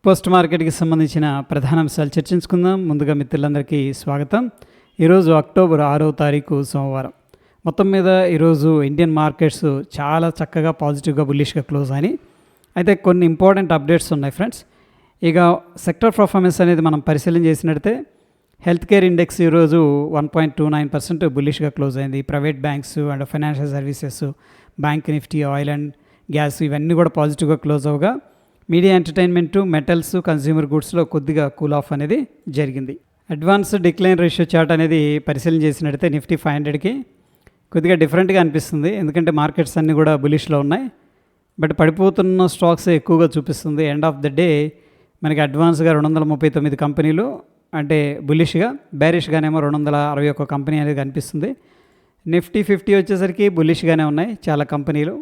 Post మార్కెట్కి సంబంధించిన ప్రధాన అంశాలు చర్చించుకుందాం. ముందుగా మిత్రులందరికీ స్వాగతం. ఈరోజు అక్టోబర్ 6వ తారీఖు సోమవారం. మొత్తం మీద ఈరోజు ఇండియన్ మార్కెట్స్ చాలా చక్కగా పాజిటివ్గా బుల్లిష్గా క్లోజ్ అని అయితే కొన్ని ఇంపార్టెంట్ అప్డేట్స్ ఉన్నాయి ఫ్రెండ్స్. ఇక సెక్టర్ పర్ఫార్మెన్స్ అనేది మనం పరిశీలన చేసినట్లయితే హెల్త్ కేర్ ఇండెక్స్ ఈరోజు 1.29% బుల్లిష్గా క్లోజ్ అయింది. Private banks and financial services, bank Nifty, oil and gas ఇవన్నీ కూడా పాజిటివ్గా క్లోజ్ అవగా మీడియా, ఎంటర్టైన్మెంట్, మెటల్స్, కన్స్యూమర్ గుడ్స్లో కొద్దిగా కూల్ ఆఫ్ అనేది జరిగింది. అడ్వాన్స్ డిక్లైన్ రేషియో చార్ట్ అనేది పరిశీలన చేసినట్టయితే నిఫ్టీ 500కి కొద్దిగా డిఫరెంట్గా అనిపిస్తుంది. ఎందుకంటే మార్కెట్స్ అన్నీ కూడా బులిష్లో ఉన్నాయి, బట్ పడిపోతున్న స్టాక్స్ ఎక్కువగా చూపిస్తుంది. ఎండ్ ఆఫ్ ద డే మనకి అడ్వాన్స్గా 239 కంపెనీలు అంటే బులిష్గా, బేరిష్గానేమో 261 కంపెనీ అనేది కనిపిస్తుంది. నిఫ్టీ 50 వచ్చేసరికి బులిష్గానే ఉన్నాయి చాలా కంపెనీలు,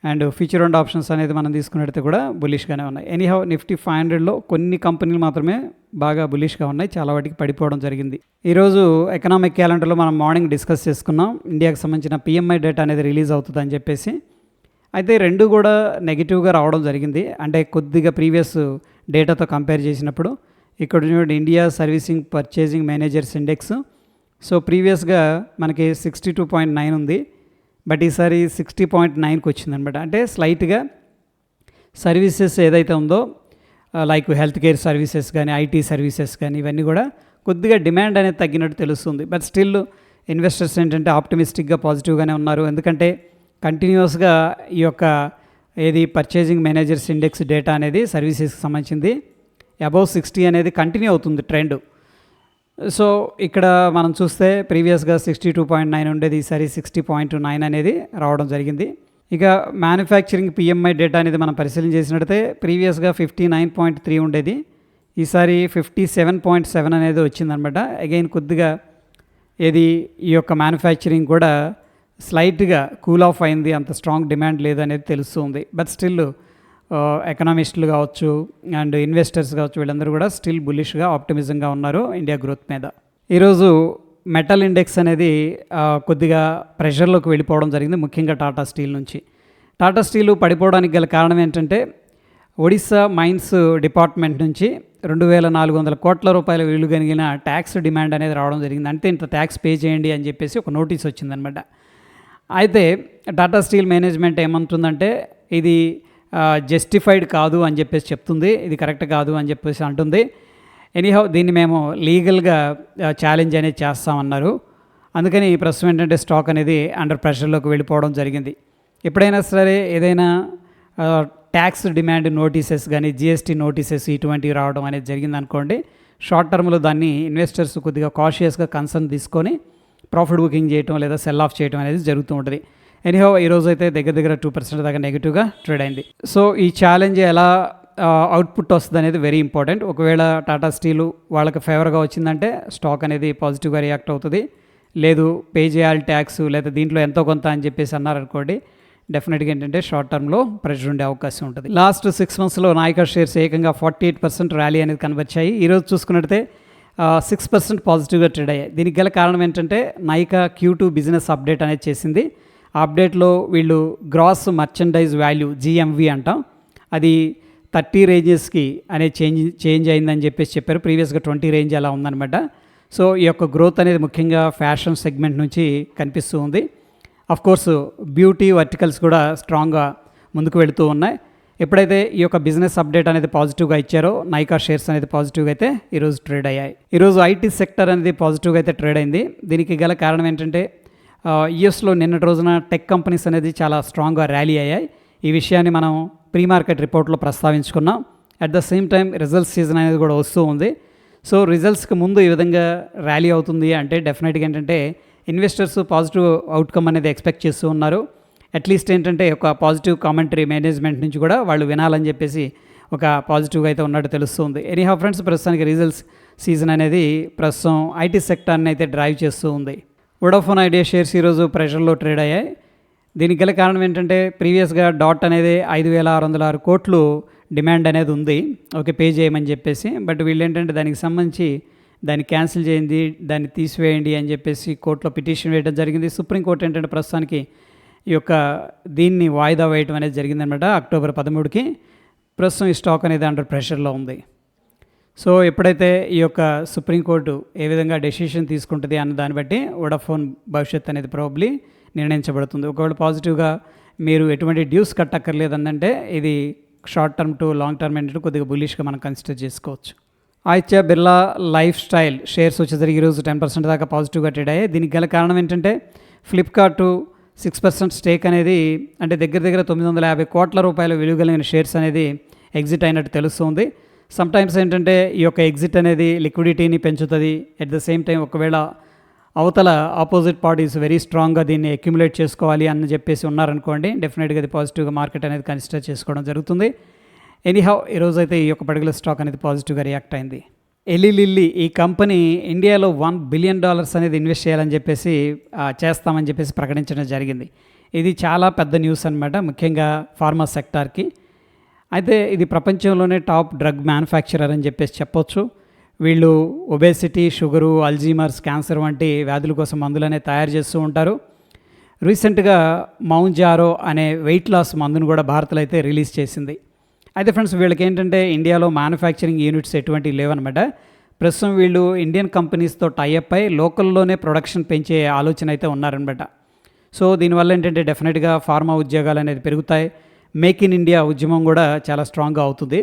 అండ్ ఫ్యూచర్ అండ్ ఆప్షన్స్ అనేది మనం తీసుకున్నట్టయితే కూడా బులిష్గానే ఉన్నాయి. ఎనీహౌ నిఫ్టీ 500లో కొన్ని కంపెనీలు మాత్రమే బాగా బులిష్గా ఉన్నాయి, చాలా వాటికి పడిపోవడం జరిగింది. ఈరోజు ఎకనామిక్ క్యాలెండర్లో మనం మార్నింగ్ డిస్కస్ చేసుకున్నాం. ఇండియాకి సంబంధించిన పిఎంఐ డేటా అనేది రిలీజ్ అవుతుందని చెప్పేసి. అయితే రెండు కూడా నెగిటివ్గా రావడం జరిగింది. అంటే కొద్దిగా ప్రీవియస్ డేటాతో కంపేర్ చేసినప్పుడు ఇక్కడ చూడండి, India servicing purchasing managers index so ప్రీవియస్గా మనకి 62.9 ఉంది, బట్ ఈసారి 60.9కి వచ్చిందనమాట. అంటే స్లైట్గా సర్వీసెస్ ఏదైతే ఉందో లైక్ హెల్త్ కేర్ సర్వీసెస్ కానీ, ఐటీ సర్వీసెస్ కానీ ఇవన్నీ కూడా కొద్దిగా డిమాండ్ అనేది తగ్గినట్టు తెలుస్తుంది. బట్ స్టిల్ ఇన్వెస్టర్స్ ఏంటంటే ఆప్టిమిస్టిక్గా పాజిటివ్గానే ఉన్నారు. ఎందుకంటే కంటిన్యూస్గా ఈ యొక్క పర్చేజింగ్ మేనేజర్స్ ఇండెక్స్ డేటా అనేది సర్వీసెస్కి సంబంధించింది అబౌవ్ 60 అనేది కంటిన్యూ అవుతుంది ట్రెండ్. సో ఇక్కడ మనం చూస్తే ప్రీవియస్గా 62.9 ఉండేది, ఈసారి 60.9 అనేది రావడం జరిగింది. ఇక మ్యానుఫ్యాక్చరింగ్ పిఎంఐ డేటా అనేది మనం పరిశీలన చేసినట్టయితే ప్రీవియస్గా 59.3 ఉండేది, ఈసారి 57.7 అనేది వచ్చిందనమాట. అగైన్ కొద్దిగా ఈ యొక్క మ్యానుఫ్యాక్చరింగ్ కూడా స్లైట్గా కూల్ ఆఫ్ అయింది, అంత స్ట్రాంగ్ డిమాండ్ లేదు అనేది తెలుస్తుంది. బట్ స్టిల్ ఎకనామిస్టులు కావచ్చు అండ్ ఇన్వెస్టర్స్ కావచ్చు వీళ్ళందరూ కూడా స్టిల్ బులిష్గా ఆప్టిమిజంగా ఉన్నారు ఇండియా గ్రోత్ మీద. ఈరోజు మెటల్ ఇండెక్స్ అనేది కొద్దిగా ప్రెషర్లోకి వెళ్ళిపోవడం జరిగింది, ముఖ్యంగా టాటా స్టీల్ నుంచి. టాటా స్టీల్ పడిపోవడానికి గల కారణం ఏంటంటే ఒడిశా మైన్స్ డిపార్ట్మెంట్ నుంచి 2,400 కోట్ల రూపాయల విలువ కలిగిన ట్యాక్స్ డిమాండ్ అనేది రావడం జరిగింది. అంటే ఇంత ట్యాక్స్ పే చేయండి అని చెప్పేసి ఒక నోటీస్ వచ్చిందనమాట. అయితే టాటా స్టీల్ మేనేజ్మెంట్ ఏమంటుందంటే ఇది జస్టిఫైడ్ కాదు అని చెప్పేసి చెప్తుంది, ఇది కరెక్ట్ కాదు అని చెప్పేసి అంటుంది. ఎనీహౌ దీన్ని మేము లీగల్గా ఛాలెంజ్ అనేది చేస్తామన్నారు. అందుకని ప్రస్తుతం ఏంటంటే స్టాక్ అనేది అండర్ ప్రెషర్లోకి వెళ్ళిపోవడం జరిగింది. ఎప్పుడైనా సరే ఏదైనా ట్యాక్స్ డిమాండ్ నోటీసెస్ కానీ, జిఎస్టీ నోటీసెస్ ఇటువంటివి రావడం అనేది జరిగిందనుకోండి, షార్ట్ టర్మ్లో దాన్ని ఇన్వెస్టర్స్ కొద్దిగా కాషియస్గా కన్సర్న్ తీసుకొని ప్రాఫిట్ బుకింగ్ చేయడం లేదా సెల్ ఆఫ్ చేయడం అనేది జరుగుతూ ఉంటుంది. ఎనీహౌ ఈరోజు అయితే దగ్గర 2% దాకా నెగిటివ్గా ట్రేడ్ అయింది. సో ఈ ఛాలెంజ్ ఎలా అవుట్పుట్ వస్తుంది అనేది వెరీ ఇంపార్టెంట్. ఒకవేళ టాటా స్టీలు వాళ్ళకి ఫేవర్గా వచ్చిందంటే స్టాక్ అనేది పాజిటివ్గా రియాక్ట్ అవుతుంది. లేదు పే చేయాలి ట్యాక్స్ లేదా దీంట్లో ఎంతో కొంత అని చెప్పేసి అన్నారనుకోండి, డెఫినెట్గా ఏంటంటే షార్ట్ టర్మ్లో ప్రెషర్ ఉండే అవకాశం ఉంటుంది. లాస్ట్ 6 monthsలో నాయికా షేర్స్ ఏకంగా 48% ర్యాలీ అనేది కనబర్చాయి. ఈరోజు చూసుకున్నట్టయితే 6% పాజిటివ్గా ట్రేడ్ అయ్యాయి. దీనికి గల కారణం ఏంటంటే నాయికా Q2 బిజినెస్ అప్డేట్ అనేది చేసింది. ఆ అప్డేట్లో వీళ్ళు గ్రాస్ మర్చెండైజ్ వాల్యూ GMV అంటాం, అది 30 రేంజెస్కి అనేది చేంజ్ అయిందని చెప్పేసి చెప్పారు. ప్రీవియస్గా 20 రేంజ్ అలా ఉందన్నమాట. సో ఈ యొక్క గ్రోత్ అనేది ముఖ్యంగా ఫ్యాషన్ సెగ్మెంట్ నుంచి కనిపిస్తూ ఉంది. కోర్స్ బ్యూటీ వర్టికల్స్ కూడా స్ట్రాంగ్గా ముందుకు వెళుతూ ఉన్నాయి. ఎప్పుడైతే ఈ యొక్క బిజినెస్ అప్డేట్ అనేది పాజిటివ్గా ఇచ్చారో నాయికా షేర్స్ అనేది పాజిటివ్గా అయితే ఈరోజు ట్రేడ్ అయ్యాయి. ఈరోజు ఐటీ సెక్టర్ అనేది పాజిటివ్గా అయితే ట్రేడ్ అయింది. దీనికి గల కారణం ఏంటంటే యూఎస్లో నిన్నటి రోజున టెక్ కంపెనీస్ అనేది చాలా స్ట్రాంగ్గా ర్యాలీ అయ్యాయి. ఈ విషయాన్ని మనం ప్రీ మార్కెట్ రిపోర్ట్లో ప్రస్తావించుకున్నాం. At the same time results season అనేది కూడా వస్తూ ఉంది. సో రిజల్ట్స్కి ముందు ఈ విధంగా ర్యాలీ అవుతుంది అంటే డెఫినెట్గా ఏంటంటే ఇన్వెస్టర్స్ పాజిటివ్ అవుట్కమ్ అనేది ఎక్స్పెక్ట్ చేస్తూ ఉన్నారు. అట్లీస్ట్ ఏంటంటే ఒక పాజిటివ్ కామెంటరీ మేనేజ్మెంట్ నుంచి కూడా వాళ్ళు వినాలని చెప్పేసి ఒక పాజిటివ్గా అయితే ఉన్నట్టు తెలుస్తుంది. ఎనీహౌ ఫ్రెండ్స్, ప్రస్తుతానికి రిజల్ట్స్ సీజన్ అనేది ప్రస్తుతం ఐటీ సెక్టార్ని అయితే డ్రైవ్ చేస్తూ ఉంది. వోడాఫోన్ ఐడియా షేర్స్ ఈరోజు ప్రెషర్లో ట్రేడ్ అయ్యాయి. దీనికి గల కారణం ఏంటంటే ప్రీవియస్గా డాట్ అనేది 5,606 కోట్లు డిమాండ్ అనేది ఉంది, ఓకే పే చేయమని చెప్పేసి. బట్ వీళ్ళు ఏంటంటే దానికి సంబంధించి దాన్ని క్యాన్సిల్ చేయండి, దాన్ని తీసివేయండి అని చెప్పేసి కోర్టులో పిటిషన్ వేయడం జరిగింది. సుప్రీంకోర్టు ఏంటంటే ప్రస్తుతానికి ఈ యొక్క దీన్ని వాయిదా వేయటం అనేది జరిగిందనమాట. అక్టోబర్ 13కి ప్రస్తుతం ఈ స్టాక్ అనేది అండర్ ప్రెషర్లో ఉంది. సో ఎప్పుడైతే ఈ యొక్క సుప్రీంకోర్టు ఏ విధంగా డెసిషన్ తీసుకుంటుంది అన్న దాన్ని బట్టి వోడాఫోన్ భవిష్యత్ అనేది ప్రాబబ్లీ నిర్ణయించబడుతుంది. ఒకవేళ పాజిటివ్గా మీరు ఎటువంటి డ్యూస్ కట్టక్కర్లేదంటే ఇది short term two long term ఏంటంటే కొద్దిగా బుల్లిష్గా మనం కన్సిడర్ చేసుకోవచ్చు. Aditya Birla life style shares వచ్చేసరికి ఈరోజు 10% దాకా పాజిటివ్గా ట్రేడ్ అయ్యాయి. దీనికి గల కారణం ఏంటంటే ఫ్లిప్కార్ట్ 6% స్టేక్ అనేది అంటే దగ్గర 950 కోట్ల రూపాయల విలువ కలిగిన షేర్స్ అనేది ఎగ్జిట్ అయినట్టు తెలుస్తుంది. సమ్టైమ్స్ ఏంటంటే ఈ యొక్క ఎగ్జిట్ అనేది లిక్విడిటీని పెంచుతుంది. ఎట్ ద సేమ్ టైం ఒకవేళ అవతల ఆపోజిట్ పార్టీస్ వెరీ స్ట్రాంగ్గా దీన్ని అక్యుములేట్ చేసుకోవాలి అని చెప్పేసి ఉన్నారనుకోండి, డెఫినెట్గా అది పాజిటివ్గా మార్కెట్ అనేది కన్సిడర్ చేసుకోవడం జరుగుతుంది. ఎనీహౌ ఈరోజు అయితే ఈ యొక్క పర్టికులర్ స్టాక్ అనేది పాజిటివ్గా రియాక్ట్ అయింది. ఎలీ లిల్లీ ఈ కంపెనీ ఇండియాలో $1 బిలియన్ అనేది ఇన్వెస్ట్ చేయాలని చెప్పేసి చేస్తామని చెప్పేసి ప్రకటించడం జరిగింది. ఇది చాలా పెద్ద న్యూస్ అనమాట, ముఖ్యంగా ఫార్మా సెక్టార్కి. అయితే ఇది ప్రపంచంలోనే టాప్ డ్రగ్ మ్యానుఫ్యాక్చరర్ అని చెప్పేసి చెప్పొచ్చు. వీళ్ళు ఒబేసిటీ, షుగరు, అల్జీమర్స్, క్యాన్సర్ వంటి వ్యాధుల కోసం మందులనే తయారు చేస్తూ ఉంటారు. రీసెంట్గా మౌంజారో అనే వెయిట్ లాస్ మందును కూడా భారత్లో అయితే రిలీజ్ చేసింది. అయితే ఫ్రెండ్స్ వీళ్ళకి ఏంటంటే ఇండియాలో మ్యానుఫ్యాక్చరింగ్ యూనిట్స్ ఎటువంటివి లేవన్నమాట. ప్రస్తుతం వీళ్ళు ఇండియన్ కంపెనీస్తో టైఅప్ అయి లోకల్లోనే ప్రొడక్షన్ పెంచే ఆలోచన అయితే ఉన్నారనమాట. సో దీనివల్ల ఏంటంటే డెఫినెట్గా ఫార్మా ఉద్యోగాలు అనేది పెరుగుతాయి. మేక్ ఇన్ ఇండియా ఉద్యమం కూడా చాలా స్ట్రాంగ్గా అవుతుంది.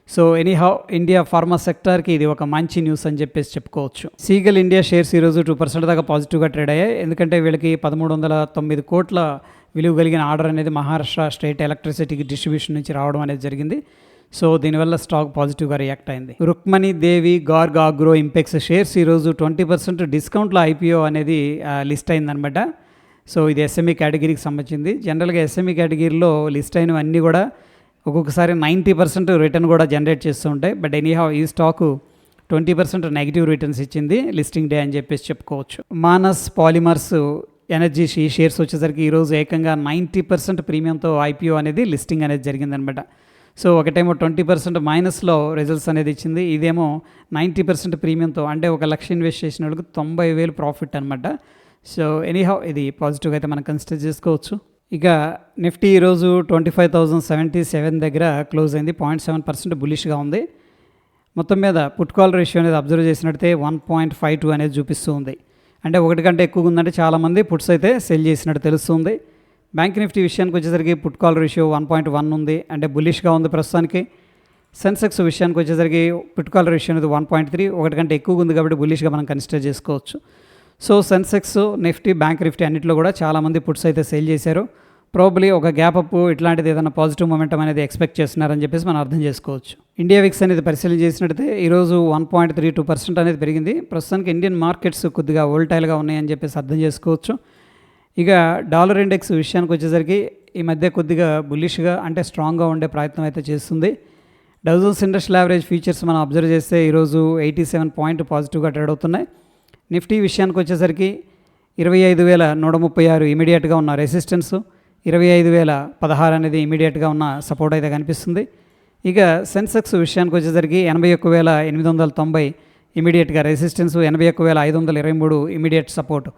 సో ఎనీహౌ ఇండియా ఫార్మా సెక్టార్కి ఇది ఒక మంచి న్యూస్ అని చెప్పేసి చెప్పుకోవచ్చు. సీగల్ ఇండియా షేర్స్ ఈరోజు 2% దాకా పాజిటివ్గా ట్రేడ్ అయ్యాయి. ఎందుకంటే వీళ్ళకి 1309 కోట్ల విలువ కలిగిన ఆర్డర్ అనేది మహారాష్ట్ర స్టేట్ ఎలక్ట్రిసిటీకి డిస్ట్రిబ్యూషన్ నుంచి రావడం అనేది జరిగింది. సో దీనివల్ల స్టాక్ పాజిటివ్గా రియాక్ట్ అయింది. రుక్మణి దేవి గార్గ్ ఆగ్రో ఇంపెక్స్ షేర్స్ ఈరోజు 20% డిస్కౌంట్లో ఐపీఓ అనేది లిస్ట్ అయిందనమాట. సో ఇది ఎస్ఎంఈ కేటగిరీకి సంబంధించింది. జనరల్గా ఎస్ఎంఈ కేటగిరీలో లిస్ట్ అయినవన్నీ కూడా ఒక్కొక్కసారి 90% రిటర్న్ కూడా జనరేట్ చేస్తూ ఉంటాయి. బట్ ఎనీహౌ ఈ స్టాకు 20% నెగిటివ్ రిటర్న్స్ ఇచ్చింది లిస్టింగ్ డే అని చెప్పేసి చెప్పుకోవచ్చు. మానస్ పాలిమర్స్ ఎనర్జీ ఈ షేర్స్ వచ్చేసరికి ఈరోజు ఏకంగా 90% ప్రీమియంతో ఐపీఓ అనేది లిస్టింగ్ అనేది జరిగిందనమాట. సో ఒకటేమో 20% మైనస్లో రిజల్ట్స్ అనేది ఇచ్చింది, ఇదేమో 90% ప్రీమియంతో, అంటే 1 లక్ష ఇన్వెస్ట్ చేసిన వాళ్ళకి 90,000 ప్రాఫిట్ అనమాట. సో ఎనీహౌ ఇది పాజిటివ్గా అయితే మనం కన్సిడర్ చేసుకోవచ్చు. ఇక నిఫ్టీ ఈరోజు 25,077 దగ్గర క్లోజ్ అయింది. 0.7% బులిష్గా ఉంది. మొత్తం మీద పుట్ కాల్ రేషియో అనేది అబ్జర్వ్ చేసినట్టయితే 1.52 అనేది చూపిస్తూ ఉంది. అంటే 1 కంటే ఎక్కువగా ఉందంటే చాలామంది పుట్స్ అయితే సెల్ చేసినట్టు తెలుస్తుంది. బ్యాంక్ నిఫ్టీ విషయానికి వచ్చేసరికి పుట్ కాల్ రేషియో 1.1 ఉంది, అంటే బులిష్గా ఉంది ప్రస్తుతానికి. సెన్సెక్స్ విషయానికి వచ్చేసరికి పుట్ కాల్ రేషియో అనేది 1.3, 1 కంటే ఎక్కువగా ఉంది కాబట్టి బులిష్గా మనం కన్సిడర్ చేసుకోవచ్చు. So Sensex, Nifty, bank Nifty అన్నింటిలో కూడా చాలామంది పుట్స్ అయితే సేల్ చేశారు. ప్రాబబ్లీ ఒక గ్యాప్ అప్ ఇట్లాంటిది ఏదైనా పాజిటివ్ మొమెంటం అనేది ఎక్స్పెక్ట్ చేస్తున్నారని చెప్పేసి మనం అర్థం చేసుకోవచ్చు. ఇండియా విక్స్ అనేది పరిశీలన చేసినట్టయితే ఈరోజు 1.32% అనేది పెరిగింది. ప్రస్తుతానికి ఇండియన్ మార్కెట్స్ కొద్దిగా వోల్టైల్గా ఉన్నాయని చెప్పేసి అర్థం చేసుకోవచ్చు. ఇక డాలర్ ఇండెక్స్ విషయానికి వచ్చేసరికి ఈ మధ్య కొద్దిగా బుల్లిష్గా అంటే స్ట్రాంగ్గా ఉండే ప్రయత్నం అయితే చేస్తుంది. Dow Jones industrial average features మనం అబ్జర్వ్ చేస్తే ఈరోజు 87 పాయింట్ పాజిటివ్గా ట్రేడ్ అవుతున్నాయి. నిఫ్టీ విషయానికి వచ్చేసరికి 25,136 ఇమీడియట్గా ఉన్న రెసిస్టెన్స్, 25,016 అనేది ఇమీడియట్గా ఉన్న సపోర్ట్ అయితే కనిపిస్తుంది. ఇక సెన్సెక్స్ విషయానికి వచ్చేసరికి 81,890 ఇమీడియట్గా రెసిస్టెన్స్, 81,523 ఇమీడియట్ సపోర్ట్.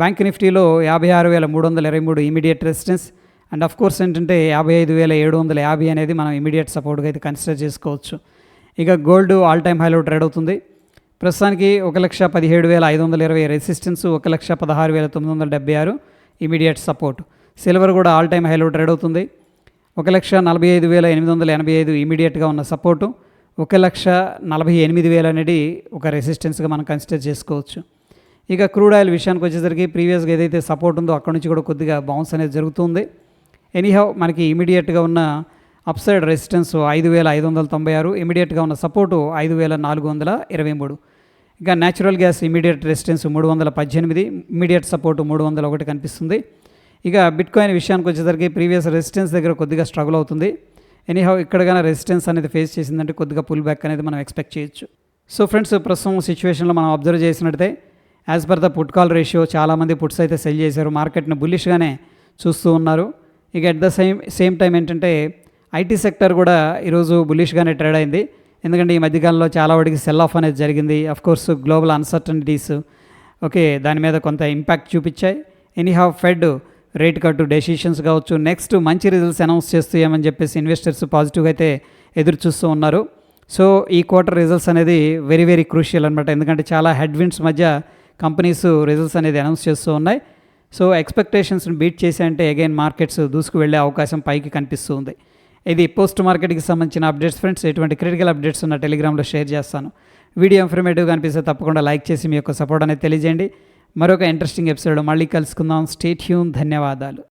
బ్యాంక్ నిఫ్టీలో 56,323 immediate resistance and of course ఏంటంటే 55,750 అనేది మనం ఇమీడియట్ సపోర్ట్గా అయితే కన్సిడర్ చేసుకోవచ్చు. ఇక గోల్డ్ ఆల్ టైమ్ హైలో ట్రేడ్ అవుతుంది. ప్రస్తుతానికి 1,17,520 రెసిస్టెన్స్, 1,16,976 ఇమీడియట్ సపోర్ట్. సిల్వర్ కూడా ఆల్ టైమ్ హైలో ట్రేడ్ అవుతుంది. 1,45,885 ఇమీడియట్గా ఉన్న సపోర్టు, 1,48,000 అనేది ఒక రెసిస్టెన్స్గా మనం కన్సిడర్ చేసుకోవచ్చు. ఇక క్రూడ్ ఆయిల్ విషయానికి వచ్చేసరికి ప్రీవియస్గా ఏదైతే సపోర్ట్ ఉందో అక్కడ నుంచి కూడా కొద్దిగా బౌన్స్ అనేది జరుగుతుంది. ఎనీహౌ మనకి ఇమీడియట్గా ఉన్న అప్సైడ్ రెసిస్టెన్స్ 5,596, ఇమీడియట్గా ఉన్న సపోర్టు 5,423. ఇక natural gas immediate resistance 318, immediate support 301 కనిపిస్తుంది. ఇక బిట్ కాయిన్ విషయానికి వచ్చేసరికి ప్రీవియస్ రెసిస్టెన్స్ దగ్గర కొద్దిగా స్ట్రగుల్ అవుతుంది. ఎనీహౌ ఇక్కడగానే రెసిస్టెన్స్ అనేది ఫేస్ చేసిందంటే కొద్దిగా పుల్ బ్యాక్ అనేది మనం ఎక్స్పెక్ట్ చేయొచ్చు. సో ఫ్రెండ్స్ ప్రస్తుతం సిచ్యువేషన్లో మనం అబ్జర్వ్ చేసినట్టయితే as per the put call ratio చాలామంది పుట్స్ అయితే సెల్ చేశారు, మార్కెట్ని బుల్లిష్గానే చూస్తూ ఉన్నారు. ఇక అట్ ద సేమ్ టైం ఏంటంటే ఐటీ సెక్టర్ కూడా ఈరోజు బుల్లిష్గానే ట్రేడ్ అయింది. ఎందుకంటే ఈ మధ్యకాలంలో చాలా వాటికి సెల్ ఆఫ్ అనేది జరిగింది. అఫ్కోర్స్ గ్లోబల్ అన్సర్టనిటీస్ దాని మీద కొంత ఇంపాక్ట్ చూపించాయి. ఎనీహౌ ఫెడ్ రేట్ కట్టు డెసిషన్స్ కావచ్చు, నెక్స్ట్ మంచి రిజల్ట్స్ అనౌన్స్ చేస్తామని చెప్పేసి ఇన్వెస్టర్స్ పాజిటివ్గా అయితే ఎదురు చూస్తూ ఉన్నారు. సో ఈ క్వార్టర్ రిజల్ట్స్ అనేది వెరీ వెరీ క్రూషియల్ అనమాట. ఎందుకంటే చాలా హెడ్విండ్స్ మధ్య కంపెనీస్ రిజల్ట్స్ అనేది అనౌన్స్ చేస్తూ ఉన్నాయి. సో ఎక్స్పెక్టేషన్స్ని బీట్ చేసి అంటే అగైన్ మార్కెట్స్ దూసుకు వెళ్ళే అవకాశం పైకి కనిపిస్తూ ఉంది. ఇది పోస్ట్ మార్కెట్కి సంబంధించిన అప్డేట్స్ ఫ్రెండ్స్. ఎటువంటి క్రిటికల్ అప్డేట్స్ ఉన్న టెలిగ్రామ్లో షేర్ చేస్తాను. వీడియో ఇన్ఫర్మేటివ్గా అనిపిస్తే తప్పకుండా లైక్ చేసి మీ యొక్క సపోర్ట్ అనేది తెలియజేయండి. మరొక ఇంట్రెస్టింగ్ ఎపిసోడ్ మళ్ళీ కలుసుకుందాం. Stay tune. ధన్యవాదాలు.